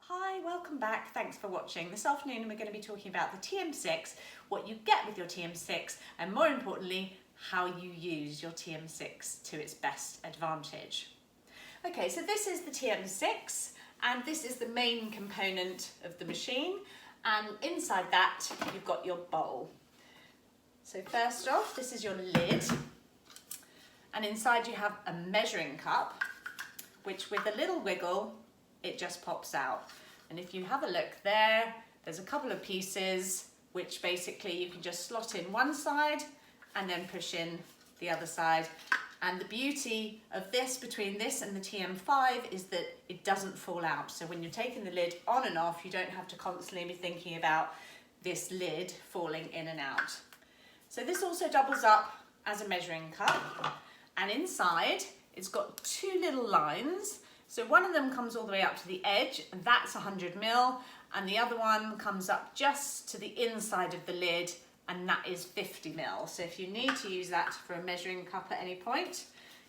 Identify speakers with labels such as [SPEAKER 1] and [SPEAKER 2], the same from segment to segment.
[SPEAKER 1] Hi, welcome back. Thanks for watching. This afternoon we're going to be talking about the TM6, what you get with your TM6, and more importantly, how you use your TM6 to its best advantage. Okay, so this is the TM6, and this is the main component of the machine, and inside that you've got your bowl. So first off, this is your lid, and inside you have a measuring cup, which with a little wiggle it just pops out. And if you have a look there, there's a couple of pieces which basically you can just slot in one side and then push in the other side. And the beauty of this, between this and the TM5, is that it doesn't fall out. So when you're taking the lid on and off, you don't have to constantly be thinking about this lid falling in and out. So this also doubles up as a measuring cup, and inside it's got two little lines. So one of them comes all the way up to the edge, and that's 100ml, and the other one comes up just to the inside of the lid, and that is 50ml. So if you need to use that for a measuring cup at any point,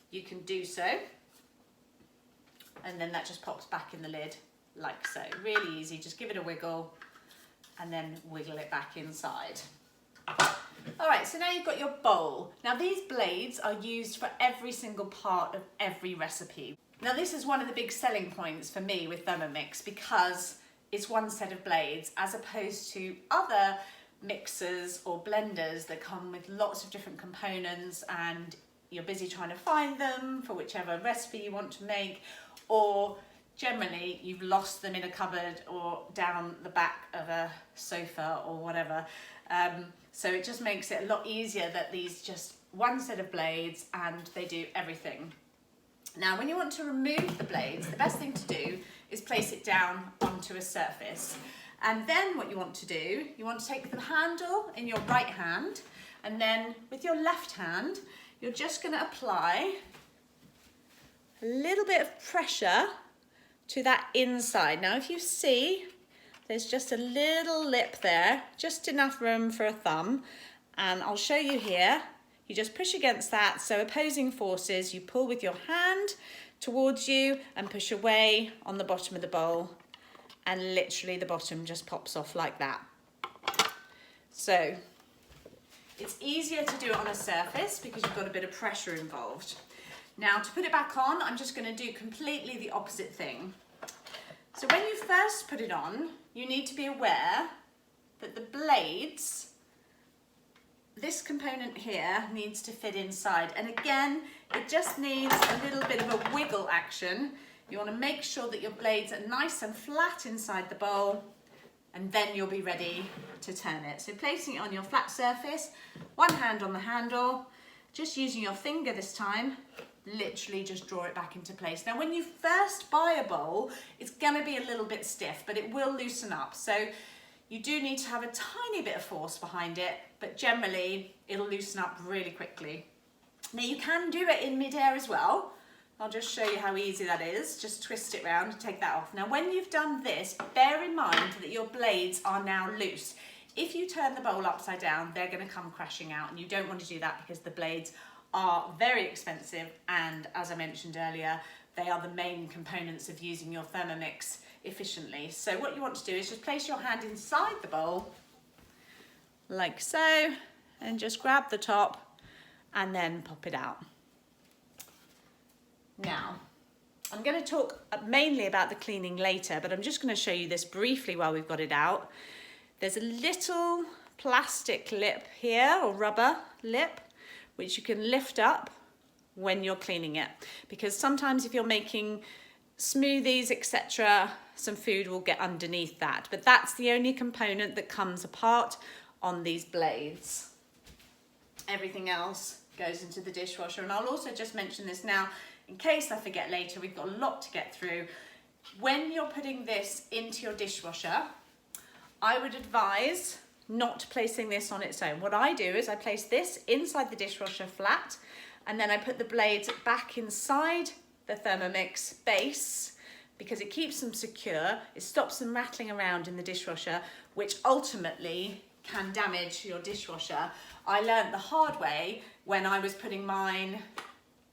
[SPEAKER 1] you can do so. And then that just pops back in the lid like so. Really easy, just give it a wiggle and then wiggle it back inside. All right, so now you've got your bowl. Now these blades are used for every single part of every recipe. Now this is one of the big selling points for me with Thermomix, because it's one set of blades as opposed to other mixers or blenders that come with lots of different components, and you're busy trying to find them for whichever recipe you want to make, or generally you've lost them in a cupboard or down the back of a sofa or whatever. So it just makes it a lot easier that these just one set of blades and they do everything. Now, when you want to remove the blades, the best thing to do is place it down onto a surface. And then what you want to do, you want to take the handle in your right hand, and then with your left hand, you're just going to apply a little bit of pressure to that inside. Now, if you see, there's just a little lip there, just enough room for a thumb, and I'll show you here. You just push against that, so opposing forces, you pull with your hand towards you and push away on the bottom of the bowl, and literally the bottom just pops off like that. So it's easier to do it on a surface because you've got a bit of pressure involved. Now to put it back on, I'm just going to do completely the opposite thing. So when you first put it on, you need to be aware that the blades, this component here, needs to fit inside, and again it just needs a little bit of a wiggle action. You want to make sure that your blades are nice and flat inside the bowl, and then you'll be ready to turn it. So placing it on your flat surface, one hand on the handle, just using your finger this time, literally just draw it back into place. Now when you first buy a bowl, it's going to be a little bit stiff, but it will loosen up. So you do need to have a tiny bit of force behind it, but generally it'll loosen up really quickly. Now you can do it in mid-air as well. I'll just show you how easy that is. Just twist it round and take that off. Now when you've done this, bear in mind that your blades are now loose. If you turn the bowl upside down, they're going to come crashing out, and you don't want to do that because the blades are very expensive, and as I mentioned earlier, they are the main components of using your Thermomix efficiently. So what you want to do is just place your hand inside the bowl like so, and just grab the top and then pop it out. Now I'm going to talk mainly about the cleaning later, but I'm just going to show you this briefly while we've got it out. There's a little plastic lip here, or rubber lip, which you can lift up when you're cleaning it, because sometimes if you're making smoothies, etc., some food will get underneath that, but that's the only component that comes apart on these blades. Everything else goes into the dishwasher. And I'll also just mention this now in case I forget later, we've got a lot to get through. When you're putting this into your dishwasher, I would advise not placing this on its own. What I do is I place this inside the dishwasher flat, and then I put the blades back inside the Thermomix base, because it keeps them secure, it stops them rattling around in the dishwasher, which ultimately can damage your dishwasher. I learned the hard way when I was putting mine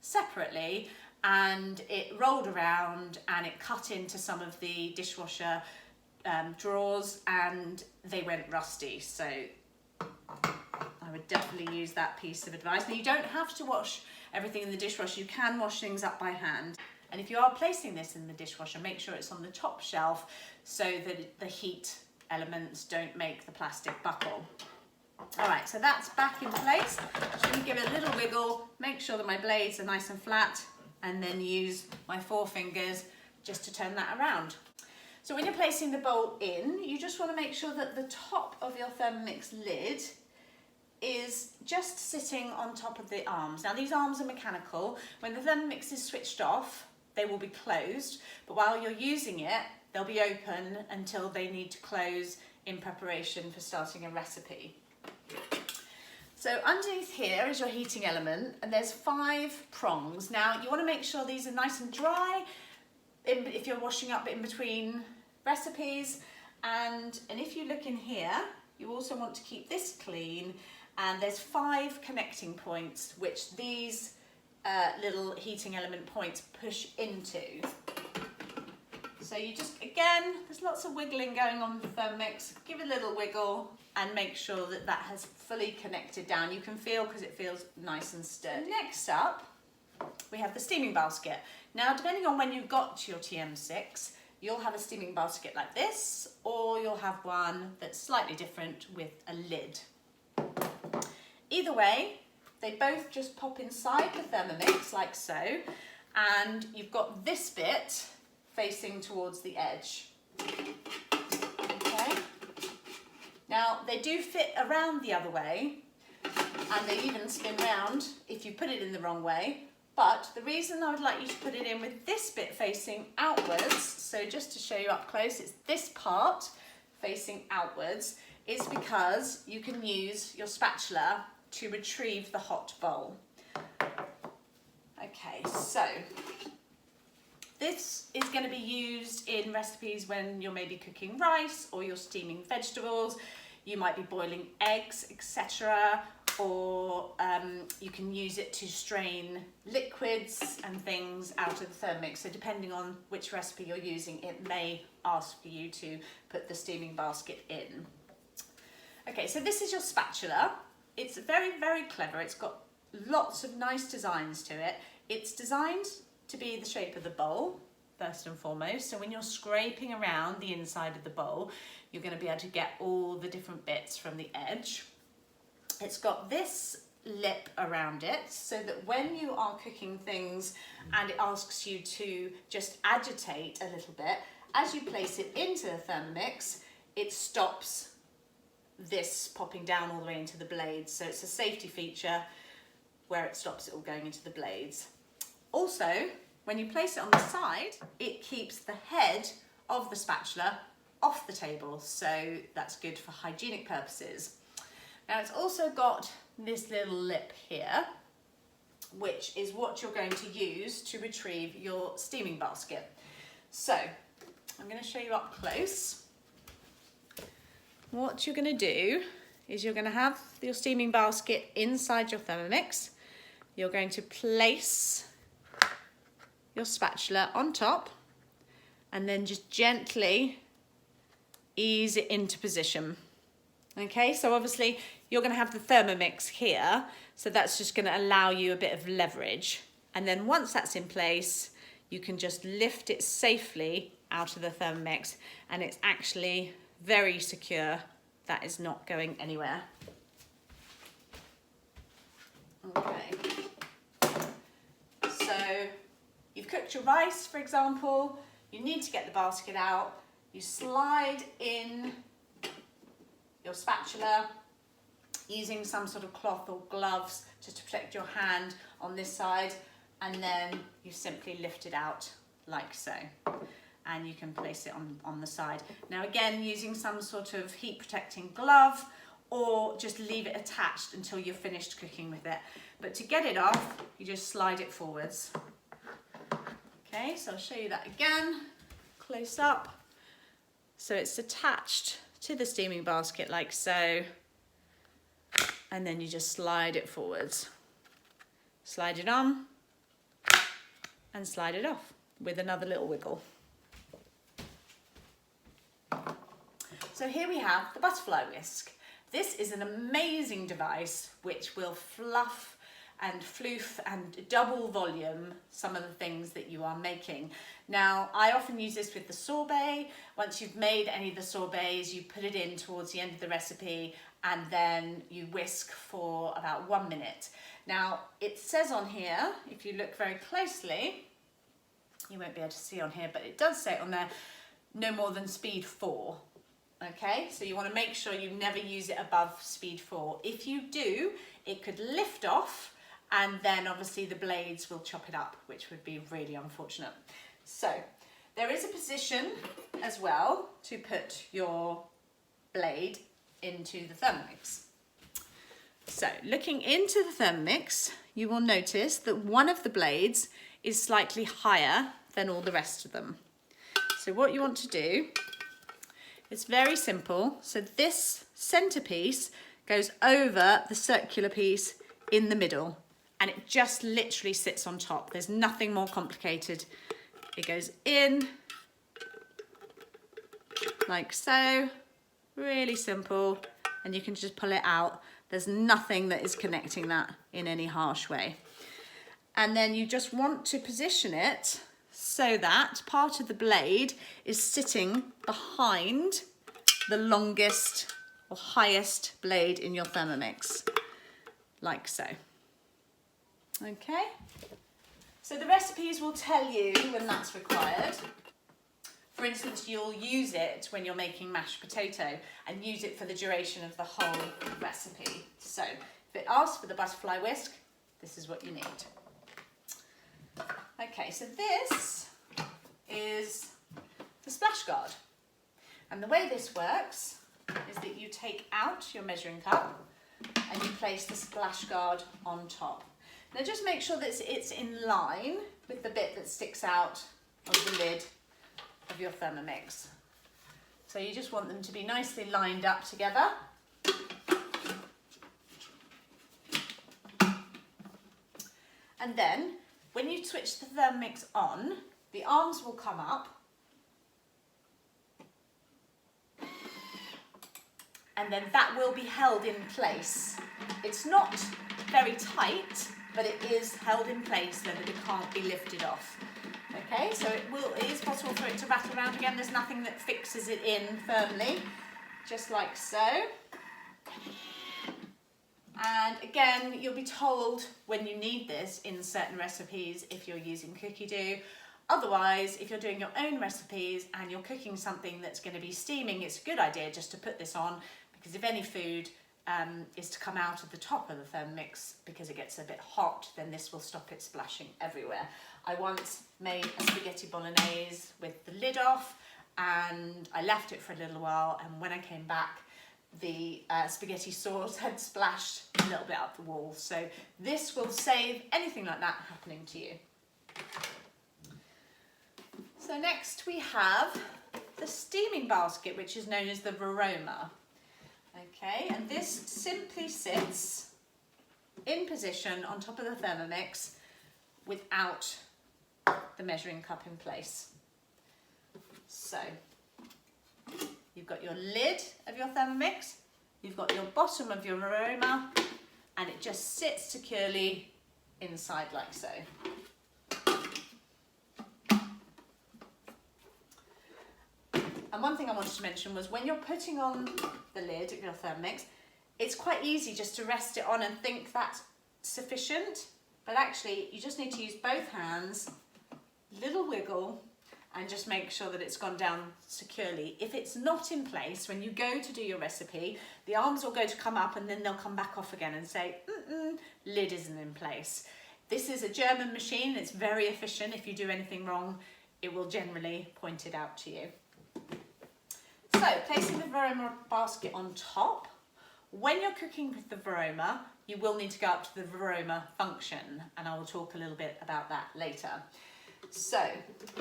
[SPEAKER 1] separately, and it rolled around and it cut into some of the dishwasher drawers and they went rusty. So I would definitely use that piece of advice. Now, you don't have to wash everything in the dishwasher. You can wash things up by hand. And if you are placing this in the dishwasher, make sure it's on the top shelf so that the heat elements don't make the plastic buckle. All right, so that's back in place. Just going to give it a little wiggle, make sure that my blades are nice and flat, and then use my 4 fingers just to turn that around. So when you're placing the bowl in, you just want to make sure that the top of your Thermomix lid is just sitting on top of the arms. Now, these arms are mechanical. When the Thermomix is switched off, they will be closed, but while you're using it, they'll be open until they need to close in preparation for starting a recipe. So underneath here is your heating element, and there's 5 prongs. Now, you want to make sure these are nice and dry if you're washing up in between recipes, and if you look in here, you also want to keep this clean, and there's 5 connecting points which these little heating element points push into. So you just, again, there's lots of wiggling going on with the Thermomix. Give it a little wiggle and make sure that that has fully connected down. You can feel, because it feels nice and sturdy. Next up, we have the steaming basket. Now, depending on when you got to your TM6, you'll have a steaming basket like this, or you'll have one that's slightly different with a lid. Either way, they both just pop inside the Thermomix like so, and you've got this bit facing towards the edge. Okay. Now, they do fit around the other way, and they even spin round if you put it in the wrong way. But the reason I would like you to put it in with this bit facing outwards, so just to show you up close, it's this part facing outwards, is because you can use your spatula to retrieve the hot bowl. Okay, so this is going to be used in recipes when you're maybe cooking rice or you're steaming vegetables. You might be boiling eggs, etc. Or you can use it to strain liquids and things out of the Thermomix. So depending on which recipe you're using, it may ask for you to put the steaming basket in. Okay, so this is your spatula. It's very, very clever. It's got lots of nice designs to it. It's designed to be the shape of the bowl, first and foremost. So when you're scraping around the inside of the bowl, you're going to be able to get all the different bits from the edge. It's got this lip around it so that when you are cooking things and it asks you to just agitate a little bit, as you place it into the Thermomix, it stops this popping down all the way into the blades. So it's a safety feature where it stops it all going into the blades. Also, when you place it on the side, it keeps the head of the spatula off the table. So that's good for hygienic purposes. Now, it's also got this little lip here, which is what you're going to use to retrieve your steaming basket. So I'm going to show you up close. What you're going to do is you're going to have your steaming basket inside your Thermomix. You're going to place your spatula on top and then just gently ease it into position. Okay, so obviously you're going to have the Thermomix here, so that's just going to allow you a bit of leverage. And then once that's in place, you can just lift it safely out of the Thermomix, and it's actually very secure. That is not going anywhere. Okay. So you've cooked your rice, for example. You need to get the basket out. You slide in your spatula using some sort of cloth or gloves just to protect your hand on this side, and then you simply lift it out like so, and you can place it on the side. Now again, using some sort of heat protecting glove, or just leave it attached until you're finished cooking with it. But to get it off, you just slide it forwards. Okay, so I'll show you that again, close up. So it's attached to the steaming basket like so, and then you just slide it forwards. Slide it on, and slide it off with another little wiggle. So here we have the butterfly whisk. This is an amazing device which will fluff and floof and double volume some of the things that you are making. Now, I often use this with the sorbet. Once you've made any of the sorbets, you put it in towards the end of the recipe and then you whisk for about 1 minute. Now, it says on here, if you look very closely, you won't be able to see on here, but it does say on there, no more than speed 4. Okay, so you want to make sure you never use it above speed 4. If you do, it could lift off and then obviously the blades will chop it up, which would be really unfortunate. So there is a position as well to put your blade into the Thermomix. So looking into the Thermomix, you will notice that one of the blades is slightly higher than all the rest of them. So what you want to do, it's very simple. So this centerpiece goes over the circular piece in the middle and it just literally sits on top. There's nothing more complicated. It goes in like so, really simple, and you can just pull it out. There's nothing that is connecting that in any harsh way. And then you just want to position it so that part of the blade is sitting behind the longest or highest blade in your Thermomix, like so. Okay, so the recipes will tell you when that's required. For instance, you'll use it when you're making mashed potato and use it for the duration of the whole recipe. So if it asks for the butterfly whisk, this is what you need. Okay, so this is the splash guard. And the way this works is that you take out your measuring cup and you place the splash guard on top. Now just make sure that it's in line with the bit that sticks out of the lid of your Thermomix. So you just want them to be nicely lined up together. And then when you switch the Thermomix on, the arms will come up and then that will be held in place. It's not very tight, but it is held in place so that it can't be lifted off. Okay, so it is possible for it to rattle around again. There's nothing that fixes it in firmly, just like so. And again, you'll be told when you need this in certain recipes if you're using Cookidoo. Otherwise, if you're doing your own recipes and you're cooking something that's going to be steaming, it's a good idea just to put this on, because if any food is to come out of the top of the Thermomix because it gets a bit hot, then this will stop it splashing everywhere. I once made a spaghetti bolognese with the lid off and I left it for a little while, and when I came back the spaghetti sauce had splashed a little bit up the wall. So this will save anything like that happening to you. So next we have the steaming basket, which is known as the Varoma. Okay, and this simply sits in position on top of the Thermomix without the measuring cup in place. So you've got your lid of your Thermomix, you've got your bottom of your Varoma, and it just sits securely inside like so. And one thing I wanted to mention was when you're putting on the lid of your Thermomix, it's quite easy just to rest it on and think that's sufficient, but actually you just need to use both hands, little wiggle, and just make sure that it's gone down securely. If it's not in place, when you go to do your recipe, the arms will go to come up and then they'll come back off again and say, lid isn't in place. This is a German machine, it's very efficient. If you do anything wrong, it will generally point it out to you. So, placing the Varoma basket on top. When you're cooking with the Varoma, you will need to go up to the Varoma function, and I will talk a little bit about that later. So,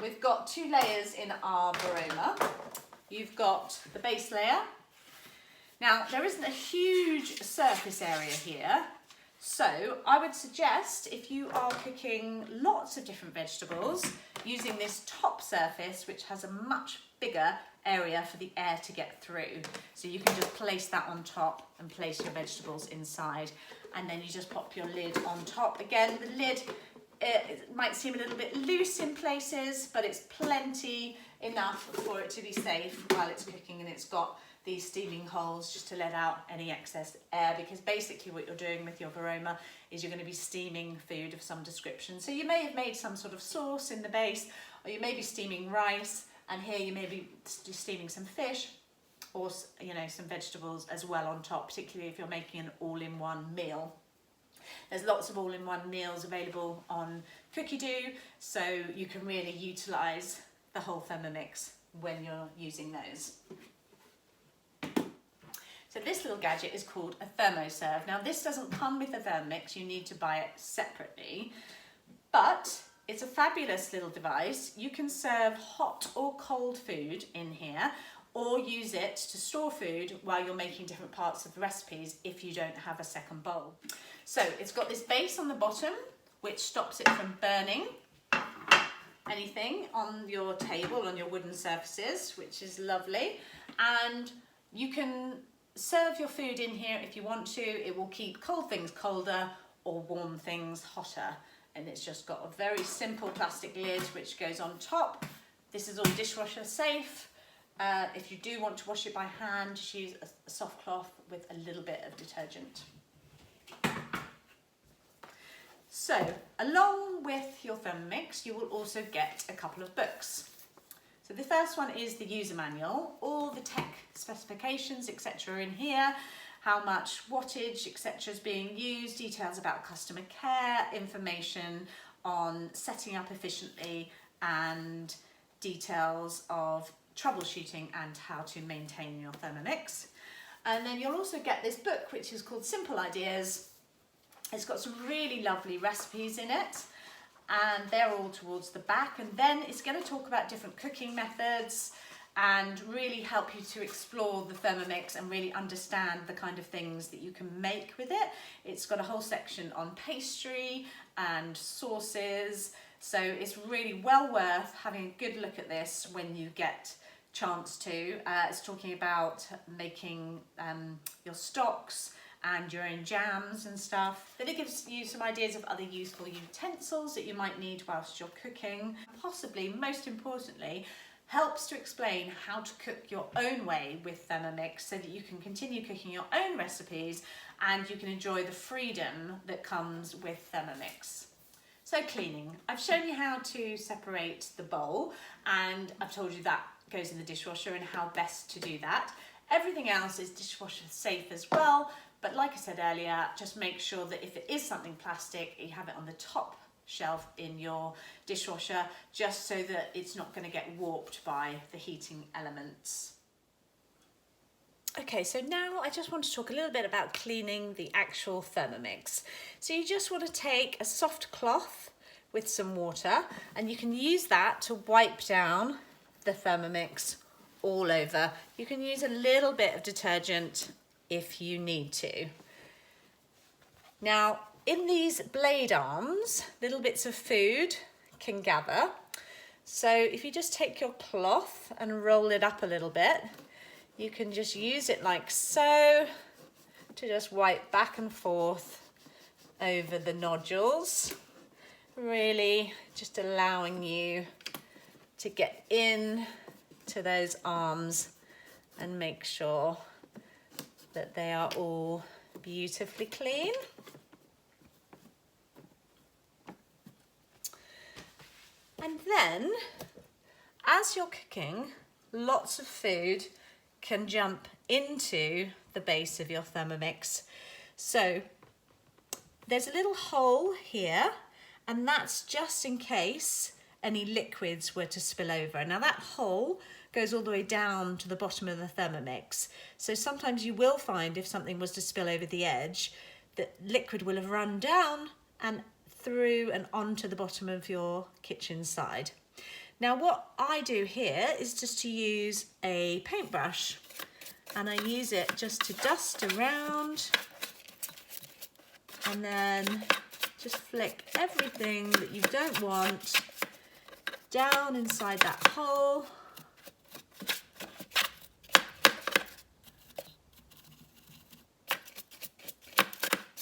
[SPEAKER 1] we've got 2 layers in our Varoma. You've got the base layer. Now, there isn't a huge surface area here, So I would suggest, if you are cooking lots of different vegetables, using this top surface, which has a much bigger area for the air to get through. So you can just place that on top and place your vegetables inside, and then you just pop your lid on top. Again, the lid, it might seem a little bit loose in places, but it's plenty enough for it to be safe while it's cooking, and it's got these steaming holes just to let out any excess air, because basically what you're doing with your varoma is you're going to be steaming food of some description. So you may have made some sort of sauce in the base, or you may be steaming rice, and here you may be steaming some fish, or some vegetables as well on top, particularly if you're making an all-in-one meal. There's lots of all-in-one meals available on Cookidoo, so you can really utilise the whole Thermomix when you're using those. So this little gadget is called a ThermoServe. Now this doesn't come with a Thermomix, you need to buy it separately, but it's a fabulous little device. You can serve hot or cold food in here, or use it to store food while you're making different parts of the recipes if you don't have a second bowl. So it's got this base on the bottom, which stops it from burning anything on your table, on your wooden surfaces, which is lovely. And you can serve your food in here if you want to. It will keep cold things colder or warm things hotter. And it's just got a very simple plastic lid which goes on top. This is all dishwasher safe. If you do want to wash it by hand, just use a soft cloth with a little bit of detergent. So, along with your Thermomix, you will also get a couple of books. So the first one is the user manual, all the tech specifications, etc. in here, how much wattage, etc. is being used, details about customer care, information on setting up efficiently, and details of troubleshooting and how to maintain your Thermomix. And then you'll also get this book, which is called Simple Ideas. It's got some really lovely recipes in it, and they're all towards the back. And then it's going to talk about different cooking methods and really help you to explore the Thermomix and really understand the kind of things that you can make with it. It's got a whole section on pastry and sauces, so it's really well worth having a good look at this when you get chance to. It's talking about making your stocks and your own jams and stuff. Then it gives you some ideas of other useful utensils that you might need whilst you're cooking. Possibly, most importantly, helps to explain how to cook your own way with Thermomix so that you can continue cooking your own recipes and you can enjoy the freedom that comes with Thermomix. So cleaning. I've shown you how to separate the bowl, and I've told you that goes in the dishwasher and how best to do that. Everything else is dishwasher safe as well, but like I said earlier, just make sure that if it is something plastic, you have it on the top shelf in your dishwasher, just so that it's not going to get warped by the heating elements. Okay, so now I just want to talk a little bit about cleaning the actual Thermomix. So you just want to take a soft cloth with some water, and you can use that to wipe down the Thermomix all over. You can use a little bit of detergent if you need to. Now, in these blade arms, little bits of food can gather. So if you just take your cloth and roll it up a little bit, you can just use it like so to just wipe back and forth over the nodules, really just allowing you to get in to those arms and make sure that they are all beautifully clean. And then, as you're cooking, lots of food can jump into the base of your Thermomix. So there's a little hole here, and that's just in case any liquids were to spill over. Now that hole goes all the way down to the bottom of the Thermomix. So sometimes you will find, if something was to spill over the edge, that liquid will have run down and through and onto the bottom of your kitchen side. Now what I do here is just to use a paintbrush, and I use it just to dust around and then just flick everything that you don't want down inside that hole.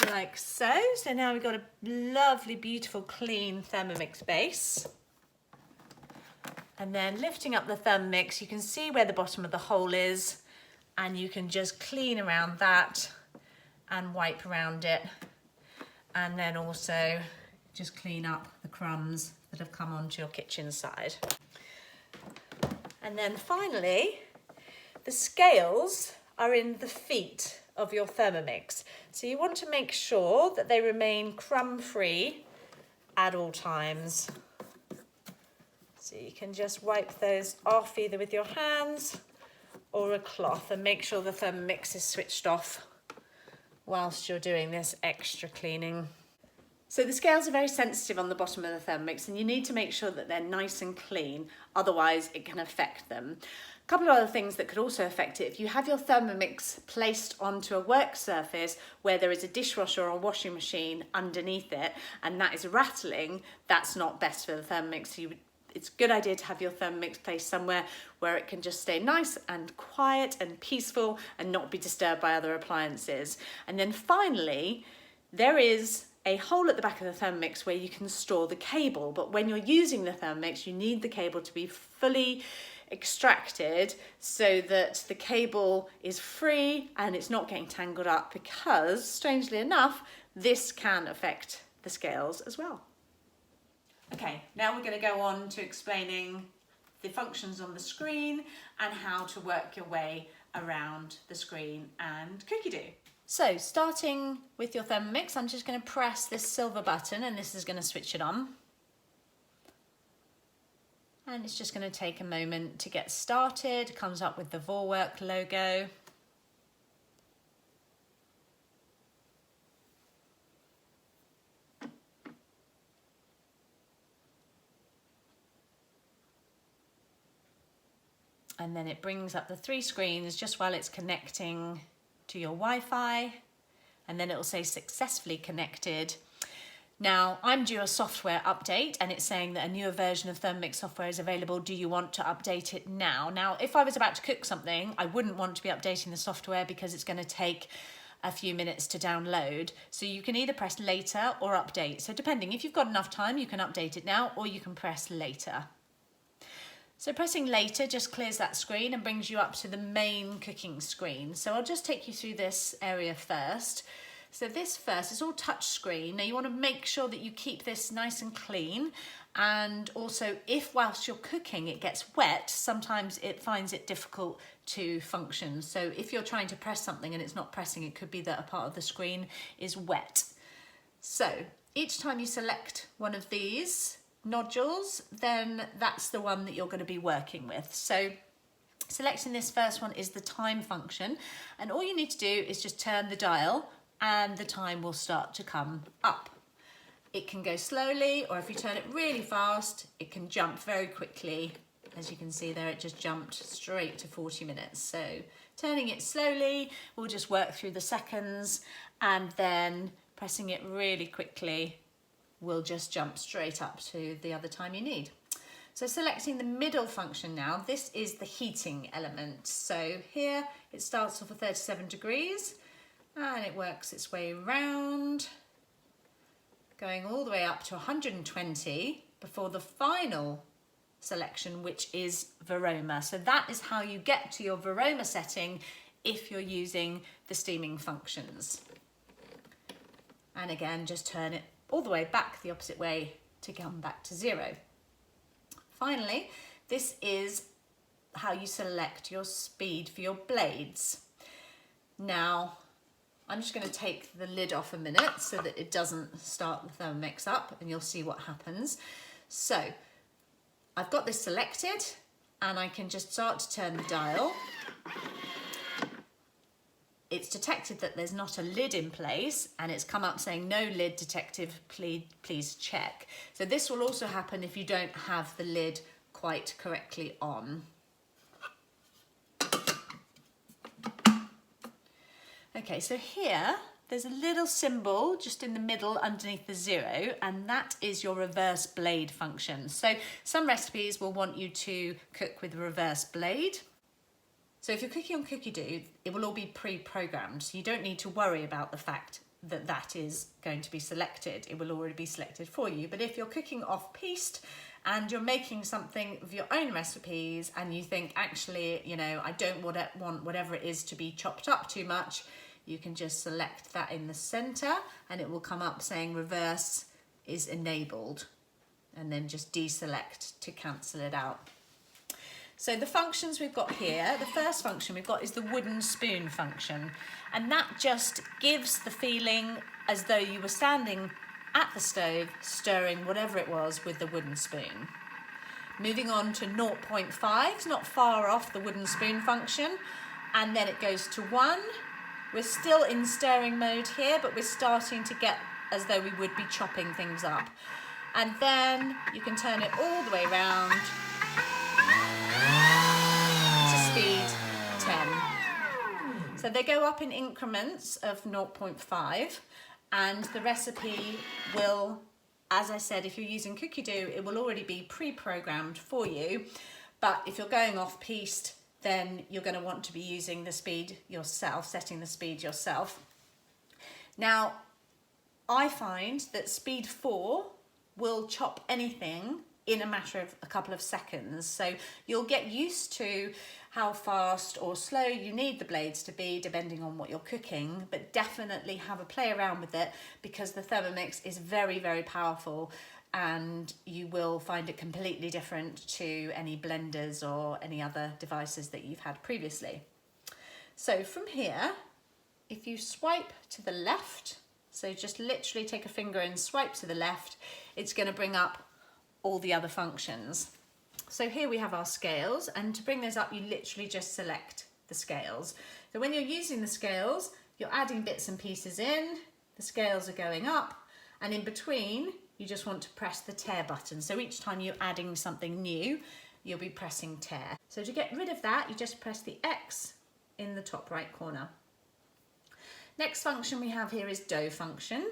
[SPEAKER 1] Like so. So now we've got a lovely, beautiful, clean Thermomix base. And then lifting up the Thermomix, you can see where the bottom of the hole is, and you can just clean around that and wipe around it. And then also just clean up the crumbs that have come onto your kitchen side. And then finally, the scales are in the feet of your Thermomix. So you want to make sure that they remain crumb-free at all times. So you can just wipe those off either with your hands or a cloth, and make sure the Thermomix is switched off whilst you're doing this extra cleaning. So the scales are very sensitive on the bottom of the Thermomix, and you need to make sure that they're nice and clean, otherwise it can affect them. A couple of other things that could also affect it: if you have your Thermomix placed onto a work surface where there is a dishwasher or a washing machine underneath it and that is rattling, that's not best for the Thermomix. So it's a good idea to have your Thermomix placed somewhere where it can just stay nice and quiet and peaceful and not be disturbed by other appliances. And then finally, there is a hole at the back of the Thermomix where you can store the cable, but when you're using the Thermomix, you need the cable to be fully extracted so that the cable is free and it's not getting tangled up, because strangely enough, this can affect the scales as well. Okay, now we're going to go on to explaining the functions on the screen and how to work your way around the screen and Cookidoo. So starting with your Thermomix, I'm just going to press this silver button and this is going to switch it on. And it's just going to take a moment to get started. It comes up with the Vorwerk logo. And then it brings up the 3 screens just while it's connecting to your Wi-Fi, and then it will say successfully connected. Now I'm due a software update and it's saying that a newer version of Thermomix software is available. Do you want to update it now? Now, if I was about to cook something, I wouldn't want to be updating the software because it's going to take a few minutes to download. So you can either press later or update. So depending, if you've got enough time, you can update it now or you can press later. So pressing later just clears that screen and brings you up to the main cooking screen. So I'll just take you through this area first. So this first is all touch screen. Now you want to make sure that you keep this nice and clean, and also if whilst you're cooking it gets wet, sometimes it finds it difficult to function. So if you're trying to press something and it's not pressing, it could be that a part of the screen is wet. So each time you select one of these nodules, then that's the one that you're going to be working with. So selecting this first one is the time function, and all you need to do is just turn the dial and the time will start to come up. It can go slowly, or if you turn it really fast, it can jump very quickly. As you can see there, it just jumped straight to 40 minutes. So turning it slowly, we'll just work through the seconds, and then pressing it really quickly will just jump straight up to the other time you need. So selecting the middle function now, this is the heating element. So here it starts off at 37 degrees and it works its way around, going all the way up to 120 before the final selection, which is Varoma. So that is how you get to your Varoma setting if you're using the steaming functions. And again, just turn it all the way back the opposite way to come back to 0. Finally, this is how you select your speed for your blades. Now, I'm just going to take the lid off a minute so that it doesn't start the Thermomix up, and you'll see what happens. So I've got this selected and I can just start to turn the dial. It's detected that there's not a lid in place and it's come up saying no lid detected, please check. So this will also happen if you don't have the lid quite correctly on. Okay, so here there's a little symbol just in the middle underneath the 0, and that is your reverse blade function. So some recipes will want you to cook with a reverse blade. So if you're cooking on Cookidoo, it will all be pre-programmed. So you don't need to worry about the fact that that is going to be selected. It will already be selected for you. But if you're cooking off-piste and you're making something of your own recipes and you think, actually, you know, I don't want whatever it is to be chopped up too much, you can just select that in the center and it will come up saying reverse is enabled, and then just deselect to cancel it out. So the functions we've got here, the first function we've got is the wooden spoon function, and that just gives the feeling as though you were standing at the stove stirring whatever it was with the wooden spoon. Moving on to 0.5, it's not far off the wooden spoon function, and then it goes to 1. We're still in stirring mode here, but we're starting to get as though we would be chopping things up. And then you can turn it all the way around to speed 10. So they go up in increments of 0.5, and the recipe will, as I said, if you're using Cookidoo, it will already be pre-programmed for you. But if you're going off-piste, then you're going to want to be using the speed yourself, setting the speed yourself. Now, I find that speed 4 will chop anything in a matter of a couple of seconds. So you'll get used to how fast or slow you need the blades to be depending on what you're cooking, but definitely have a play around with it because the Thermomix is very, very powerful, and you will find it completely different to any blenders or any other devices that you've had previously. So from here, if you swipe to the left, so just literally take a finger and swipe to the left, it's going to bring up all the other functions. So here we have our scales, and to bring those up, you literally just select the scales. So when you're using the scales, you're adding bits and pieces in, the scales are going up, and in between, you just want to press the tear button. So each time you're adding something new, you'll be pressing tear. So to get rid of that, you just press the X in the top right corner. Next function we have here is dough function.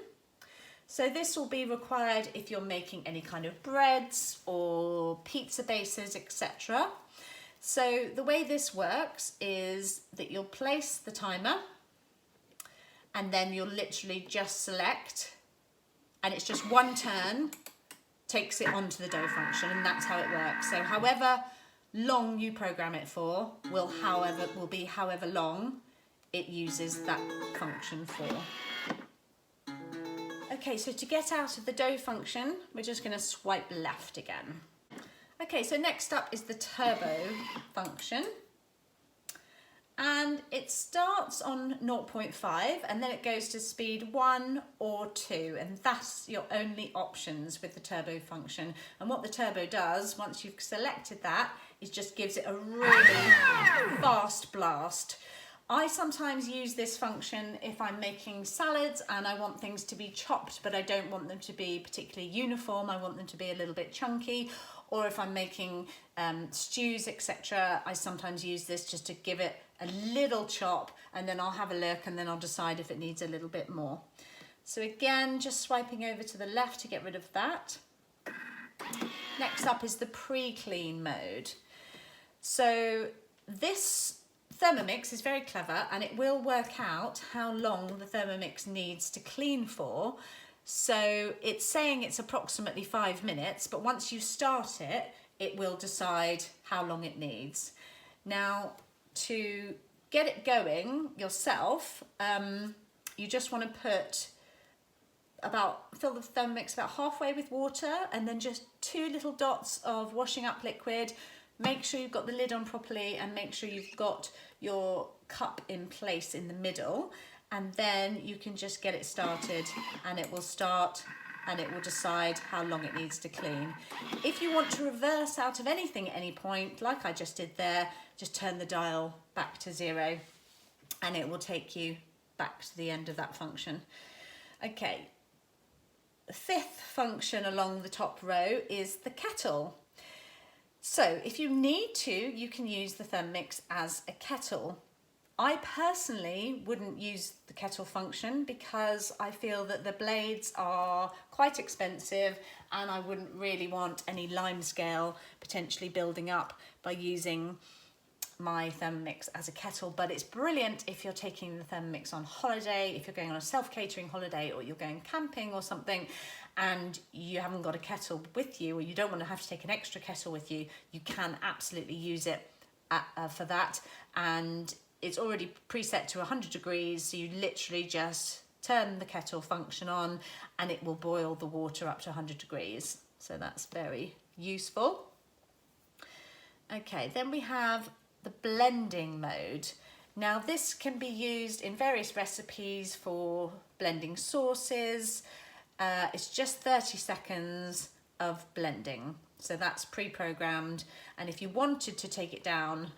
[SPEAKER 1] So this will be required if you're making any kind of breads or pizza bases, etc. So the way this works is that you'll place the timer and then you'll literally just select, and it's just one turn takes it onto the dough function, and that's how it works. So however long you program it for will be however long it uses that function for. Okay, so to get out of the dough function, we're just going to swipe left again. Okay, so next up is the turbo function. And it starts on 0.5 and then it goes to speed 1 or 2, and that's your only options with the turbo function. And what the turbo does, once you've selected that, is just gives it a really fast blast. I sometimes use this function if I'm making salads and I want things to be chopped, but I don't want them to be particularly uniform. I want them to be a little bit chunky. Or if I'm making stews, etc., I sometimes use this just to give it a little chop, and then I'll have a look and then I'll decide if it needs a little bit more. So again, just swiping over to the left to get rid of that. Next up is the pre-clean mode. So this Thermomix is very clever, and it will work out how long the Thermomix needs to clean for. So it's saying it's approximately 5 minutes, but once you start it, it will decide how long it needs. Now, to get it going yourself, you just want to fill the Thermomix about halfway with water, and then just 2 little dots of washing up liquid. Make sure you've got the lid on properly, and make sure you've got your cup in place in the middle, and then you can just get it started, and it will start and it will decide how long it needs to clean. If you want to reverse out of anything at any point, like I just did there, just turn the dial back to 0 and it will take you back to the end of that function. Okay, the 5th function along the top row is the kettle. So if you need to, you can use the Thermomix as a kettle. I personally wouldn't use the kettle function because I feel that the blades are quite expensive and I wouldn't really want any lime scale potentially building up by using my Thermomix as a kettle. But it's brilliant if you're taking the Thermomix on holiday, if you're going on a self-catering holiday, or you're going camping or something and you haven't got a kettle with you, or you don't want to have to take an extra kettle with you, you can absolutely use it for that. And it's already preset to 100 degrees, so you literally just turn the kettle function on and it will boil the water up to 100 degrees. So that's very useful. Okay, then we have the blending mode. Now this can be used in various recipes for blending sauces. It's just 30 seconds of blending. So that's pre-programmed. And if you wanted to take it down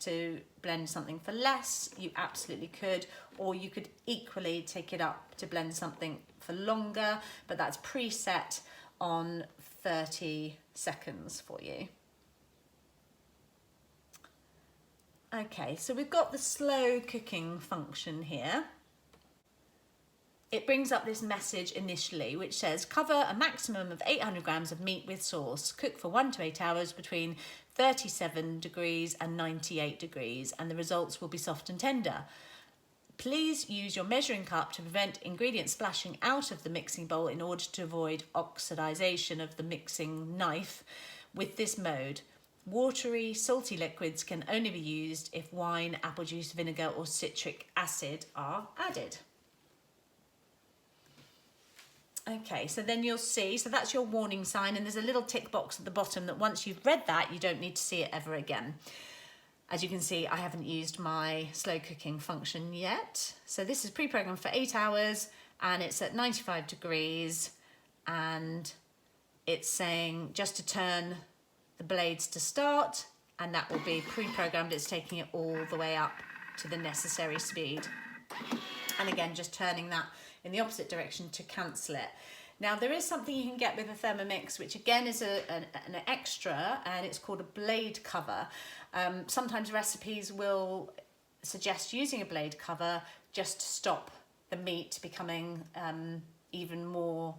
[SPEAKER 1] to blend something for less, you absolutely could, or you could equally take it up to blend something for longer, but that's preset on 30 seconds for you. Okay, so we've got the slow cooking function here. It brings up this message initially, which says, cover a maximum of 800 grams of meat with sauce. Cook for 1 to 8 hours between 37 degrees and 98 degrees, and the results will be soft and tender. Please use your measuring cup to prevent ingredients splashing out of the mixing bowl in order to avoid oxidization of the mixing knife. With this mode, watery, salty liquids can only be used if wine, apple juice, vinegar, or citric acid are added. Okay, so then you'll see, so that's your warning sign, and there's a little tick box at the bottom that once you've read that, you don't need to see it ever again. As you can see, I haven't used my slow cooking function yet. So this is pre-programmed for 8 hours and it's at 95 degrees, and it's saying just to turn the blades to start, and that will be pre-programmed. It's taking it all the way up to the necessary speed. And again, just turning that in the opposite direction to cancel it. Now there is something you can get with a Thermomix, which again is an extra, and it's called a blade cover. Sometimes recipes will suggest using a blade cover just to stop the meat becoming even more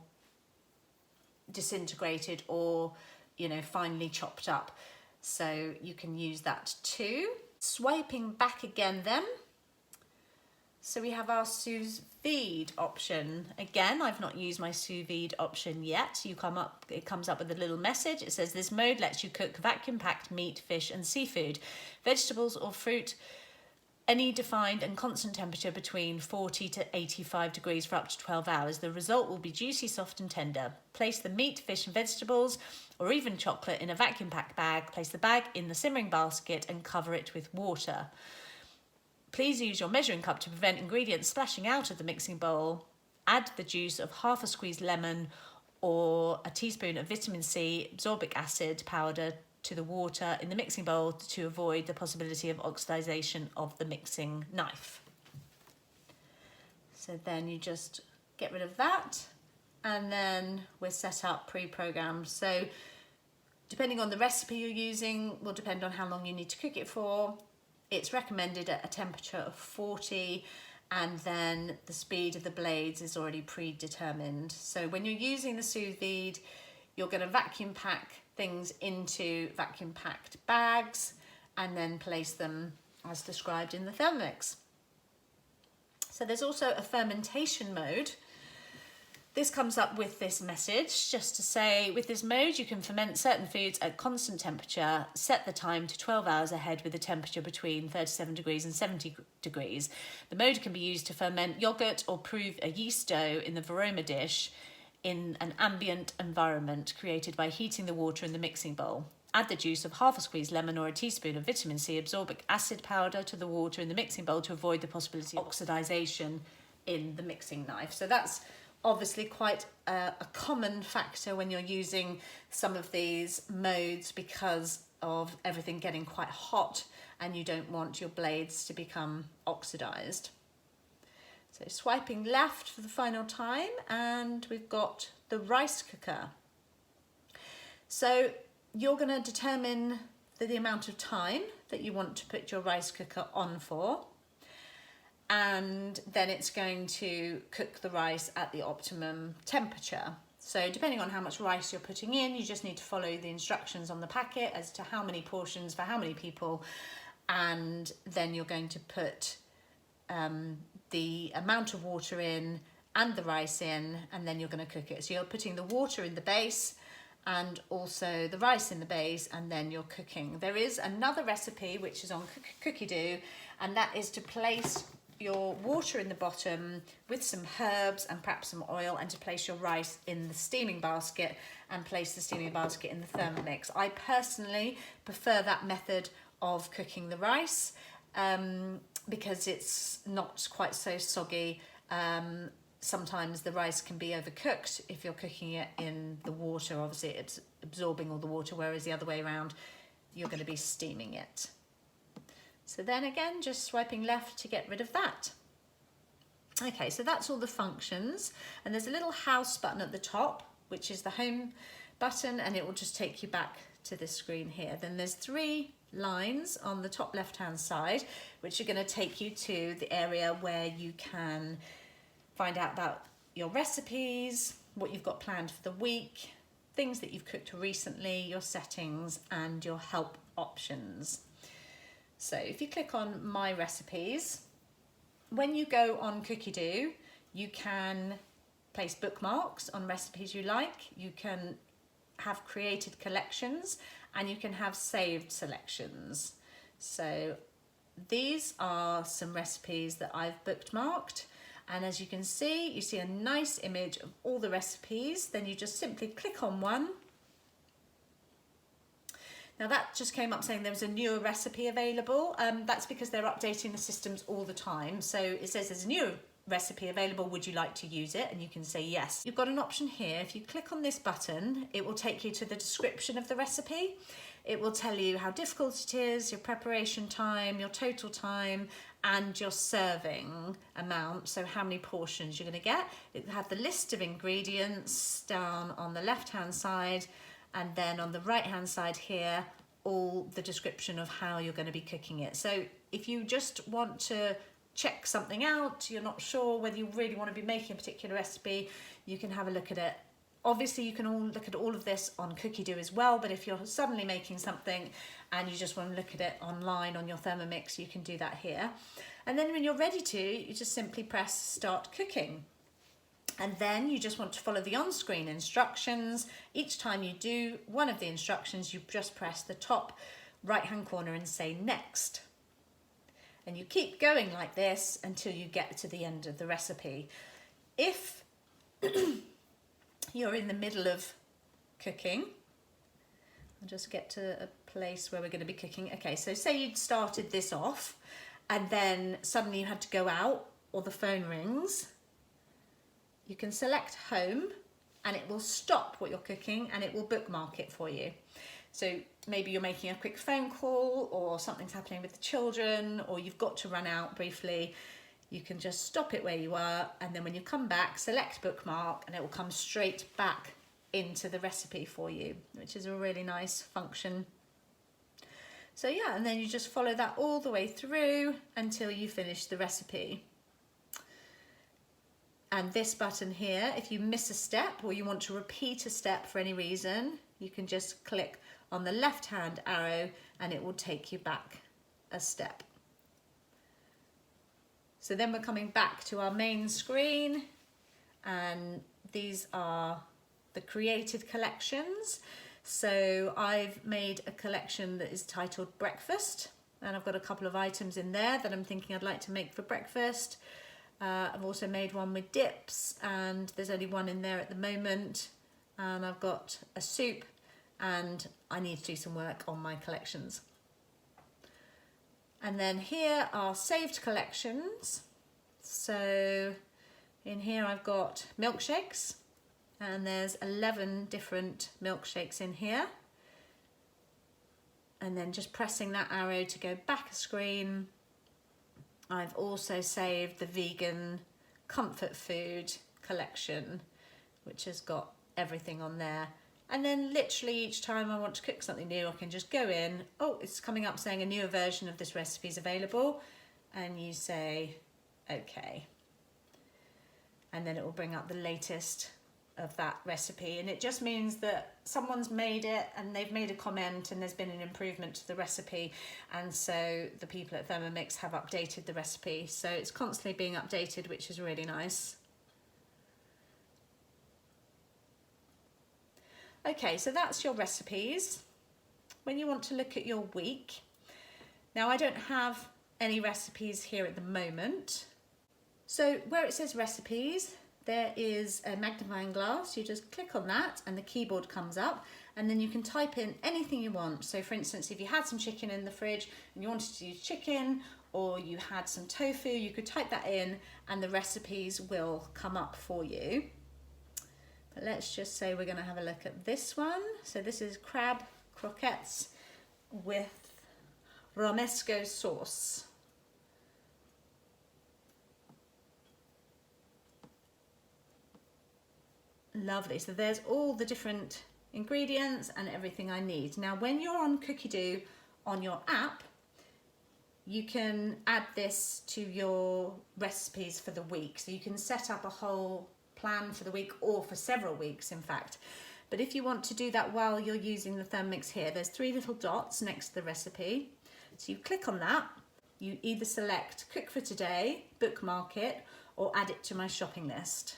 [SPEAKER 1] disintegrated or, you know, finely chopped up. So you can use that too. Swiping back again then. So we have our sous vide option. Again, I've not used my sous vide option yet. It comes up with a little message. It says this mode lets you cook vacuum packed meat, fish and seafood, vegetables or fruit, any defined and constant temperature between 40 to 85 degrees for up to 12 hours. The result will be juicy, soft and tender. Place the meat, fish and vegetables or even chocolate in a vacuum packed bag. Place the bag in the simmering basket and cover it with water. Please use your measuring cup to prevent ingredients splashing out of the mixing bowl. Add the juice of half a squeezed lemon or a teaspoon of vitamin C absorbic acid powder to the water in the mixing bowl to avoid the possibility of oxidization of the mixing knife. So then you just get rid of that, and then we're set up pre-programmed. So depending on the recipe you're using will depend on how long you need to cook it for. It's recommended at a temperature of 40, and then the speed of the blades is already predetermined. So when you're using the sous vide, you're going to vacuum pack things into vacuum packed bags and then place them as described in the Thermomix. So there's also a fermentation mode. This comes up with this message just to say, with this mode you can ferment certain foods at constant temperature. Set the time to 12 hours ahead with a temperature between 37 degrees and 70 degrees. The mode can be used to ferment yogurt or prove a yeast dough in the Varoma dish in an ambient environment created by heating the water in the mixing bowl. Add the juice of half a squeezed lemon or a teaspoon of vitamin C absorbic acid powder to the water in the mixing bowl to avoid the possibility of oxidization in the mixing knife. So that's obviously quite a common factor when you're using some of these modes because of everything getting quite hot and you don't want your blades to become oxidized. So swiping left for the final time, and we've got the rice cooker. So you're going to determine the amount of time that you want to put your rice cooker on for. and then it's going to cook the rice at the optimum temperature. So depending on how much rice you're putting in, you just need to follow the instructions on the packet as to how many portions for how many people, and then you're going to put the amount of water in and the rice in, and then you're going to cook it. So you're putting the water in the base and also the rice in the base, and then you're cooking. There is another recipe which is on Cookidoo, and that is to place your water in the bottom with some herbs and perhaps some oil, and to place your rice in the steaming basket and place the steaming basket in the Thermomix. I personally prefer that method of cooking the rice because it's not quite so soggy. Sometimes the rice can be overcooked if you're cooking it in the water. Obviously it's absorbing all the water, whereas the other way around, you're going to be steaming it. So then again, just swiping left to get rid of that. Okay, so that's all the functions. And there's a little house button at the top, which is the home button, and it will just take you back to this screen here. Then there's 3 lines on the top left-hand side, which are going to take you to the area where you can find out about your recipes, what you've got planned for the week, things that you've cooked recently, your settings, and your help options. So if you click on My Recipes, when you go on Cookidoo, you can place bookmarks on recipes you like, you can have created collections, and you can have saved selections. So these are some recipes that I've bookmarked. And as you can see, you see a nice image of all the recipes. Then you just simply click on one. Now that just came up saying there was a newer recipe available. That's because they're updating the systems all the time. So it says there's a new recipe available, would you like to use it? And you can say yes. You've got an option here. If you click on this button, it will take you to the description of the recipe. It will tell you how difficult it is, your preparation time, your total time, and your serving amount, so how many portions you're going to get. It will have the list of ingredients down on the left-hand side, and then on the right-hand side here, all the description of how you're going to be cooking it. So if you just want to check something out, you're not sure whether you really want to be making a particular recipe, you can have a look at it. Obviously you can all look at all of this on Cookidoo as well, but if you're suddenly making something and you just want to look at it online on your Thermomix, you can do that here. And then when you're ready to, you just simply press Start Cooking. And then you just want to follow the on-screen instructions. Each time you do one of the instructions, you just press the top right-hand corner and say Next. And you keep going like this until you get to the end of the recipe. If you're in the middle of cooking, I'll just get to a place where we're going to be cooking. Okay, so say you'd started this off and then suddenly you had to go out or the phone rings. You can select Home and it will stop what you're cooking and it will bookmark it for you. So maybe you're making a quick phone call or something's happening with the children or you've got to run out briefly. You can just stop it where you are, and then when you come back, select Bookmark and it will come straight back into the recipe for you, which is a really nice function. So yeah, and then you just follow that all the way through until you finish the recipe. And this button here, if you miss a step or you want to repeat a step for any reason, you can just click on the left-hand arrow and it will take you back a step. So then we're coming back to our main screen, and these are the created collections. So I've made a collection that is titled Breakfast, and I've got a couple of items in there that I'm thinking I'd like to make for breakfast. I've also made one with dips, and there's only one in there at the moment. And I've got a soup, and I need to do some work on my collections. And then here are saved collections. So in here I've got milkshakes, and there's 11 different milkshakes in here. And then just pressing that arrow to go back a screen, I've also saved the vegan comfort food collection, which has got everything on there. And then literally each time I want to cook something new, I can just go in. Oh, it's coming up saying a newer version of this recipe is available. And you say, OK. And then it will bring up the latest of that recipe, and it just means that someone's made it and they've made a comment and there's been an improvement to the recipe, and so the people at Thermomix have updated the recipe, so it's constantly being updated, which is really nice. Okay, so that's your recipes. When you want to look at your week, now I don't have any recipes here at the moment, so where it says recipes, there is a magnifying glass. You just click on that and the keyboard comes up, and then you can type in anything you want. So for instance, if you had some chicken in the fridge and you wanted to use chicken, or you had some tofu, you could type that in and the recipes will come up for you. But let's just say we're going to have a look at this one. So this is crab croquettes with romesco sauce. Lovely, so there's all the different ingredients and everything I need. Now when you're on Cookidoo on your app, you can add this to your recipes for the week. So you can set up a whole plan for the week, or for several weeks in fact. But if you want to do that while you're using the Thermomix here, there's 3 little dots next to the recipe. So you click on that, you either select cook for today, bookmark it, or add it to my shopping list.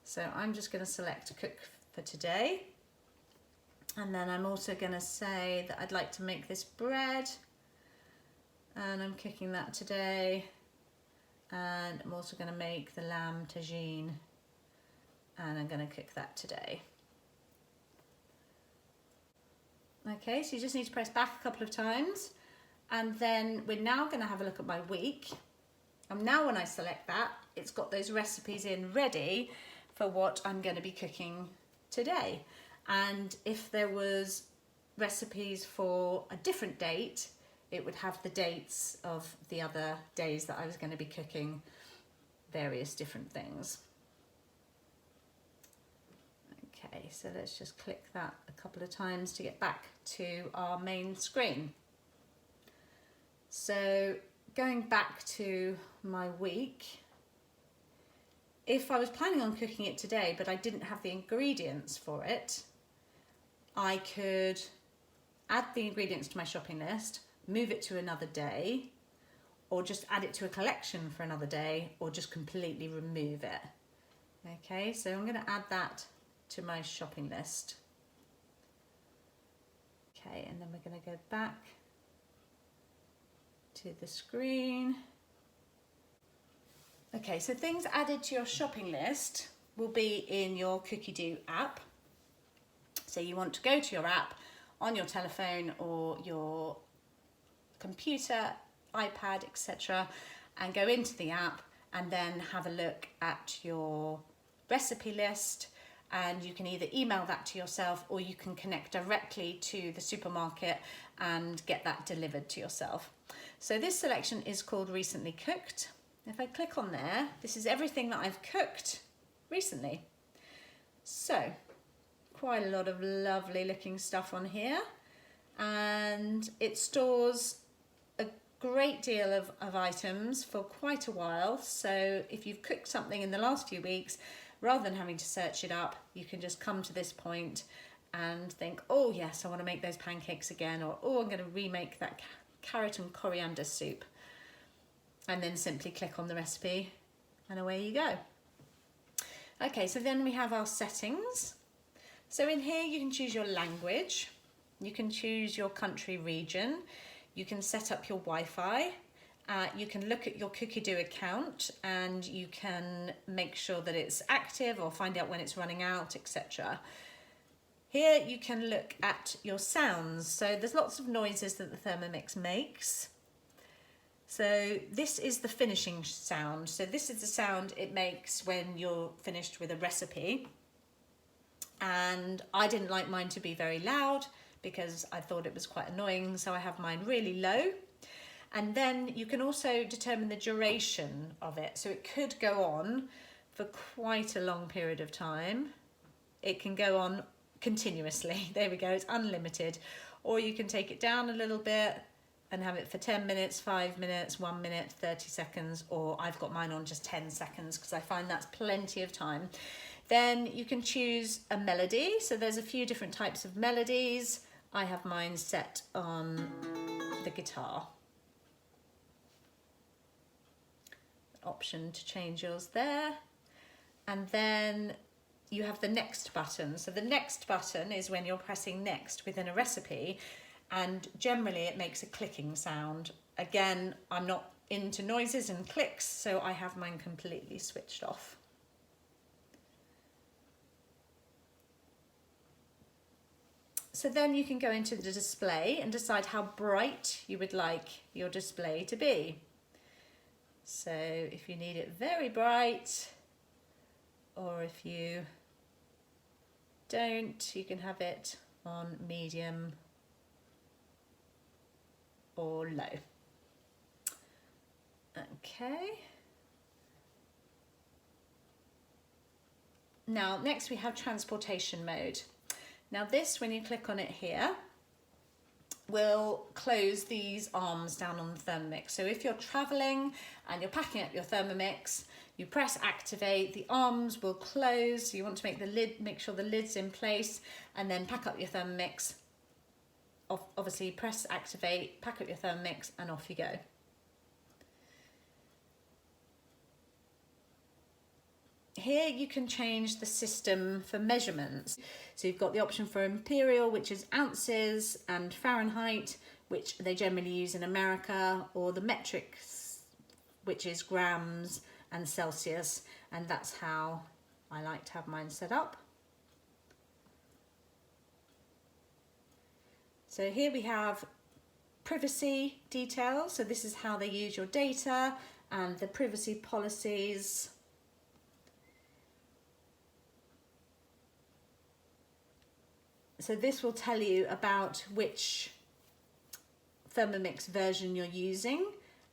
[SPEAKER 1] So I'm just going to select cook for today, and then I'm also going to say that I'd like to make this bread, and I'm cooking that today, and I'm also going to make the lamb tagine, and I'm going to cook that today. Okay, so you just need to press back a couple of times, and then we're now going to have a look at my week. And now when I select that, it's got those recipes in ready for what I'm going to be cooking today. And if there was recipes for a different date, it would have the dates of the other days that I was going to be cooking various different things. Okay, so let's just click that a couple of times to get back to our main screen. So going back to my week, if I was planning on cooking it today but I didn't have the ingredients for it, I could add the ingredients to my shopping list, move it to another day, or just add it to a collection for another day, or just completely remove it. Okay, so I'm going to add that to my shopping list. Okay, and then we're going to go back to the screen. Okay, so things added to your shopping list will be in your Cookidoo app. So you want to go to your app on your telephone or your computer, iPad, etc., and go into the app and then have a look at your recipe list, and you can either email that to yourself or you can connect directly to the supermarket and get that delivered to yourself. So this selection is called Recently Cooked. If I click on there, this is everything that I've cooked recently. So quite a lot of lovely looking stuff on here, and it stores a great deal of items for quite a while. So if you've cooked something in the last few weeks, rather than having to search it up, you can just come to this point and think, oh yes, I want to make those pancakes again, or oh, I'm going to remake that carrot and coriander soup. And then simply click on the recipe and away you go. Okay, so then we have our settings. So in here you can choose your language, you can choose your country region, you can set up your Wi-Fi, you can look at your Cookidoo account and you can make sure that it's active or find out when it's running out, etc. Here you can look at your sounds. So there's lots of noises that the Thermomix makes. So this is the finishing sound. So this is the sound it makes when you're finished with a recipe. And I didn't like mine to be very loud because I thought it was quite annoying, so I have mine really low. And then you can also determine the duration of it. So it could go on for quite a long period of time. It can go on continuously. There we go, it's unlimited. Or you can take it down a little bit and have it for 10 minutes, 5 minutes, 1 minute, 30 seconds, or I've got mine on just 10 seconds because I find that's plenty of time. Then you can choose a melody. So there's a few different types of melodies. I have mine set on the guitar. Option to change yours there. And then you have the next button. So the next button is when you're pressing next within a recipe, and generally it makes a clicking sound. Again, I'm not into noises and clicks, so I have mine completely switched off. So then you can go into the display and decide how bright you would like your display to be. So if you need it very bright, or if you don't, you can have it on medium or low. Okay. Now, next we have transportation mode. Now this, when you click on it here, will close these arms down on the Thermomix. So if you're traveling and you're packing up your Thermomix, you press activate, the arms will close. So you want to make sure the lid's in place, and then pack up your Thermomix. Obviously press activate, pack up your Thermomix, and off you go. Here you can change the system for measurements. So you've got the option for imperial, which is ounces, and Fahrenheit, which they generally use in America, or the metrics, which is grams, and Celsius, and that's how I like to have mine set up. So here we have privacy details. So this is how they use your data and the privacy policies. So this will tell you about which Thermomix version you're using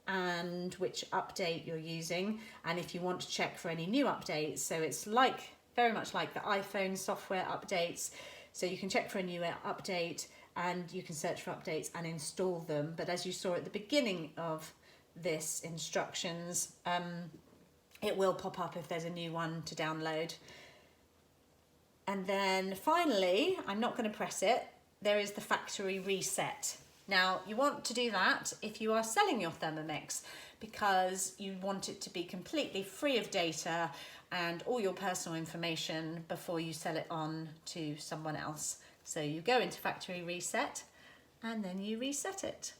[SPEAKER 1] and which update you're using, and if you want to check for any new updates. So it's very much like the iPhone software updates. So you can check for a new update, and you can search for updates and install them. But as you saw at the beginning of this instructions, it will pop up if there's a new one to download. And then finally, I'm not going to press it, there is the factory reset. Now, you want to do that if you are selling your Thermomix, because you want it to be completely free of data and all your personal information before you sell it on to someone else. So you go into factory reset and then you reset it.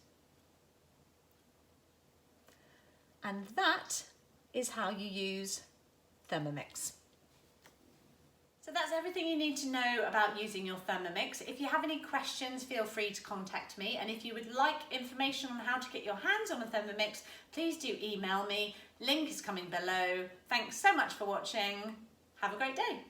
[SPEAKER 1] And that is how you use Thermomix. So that's everything you need to know about using your Thermomix. If you have any questions, feel free to contact me. And if you would like information on how to get your hands on a Thermomix, please do email me. Link is coming below. Thanks so much for watching. Have a great day.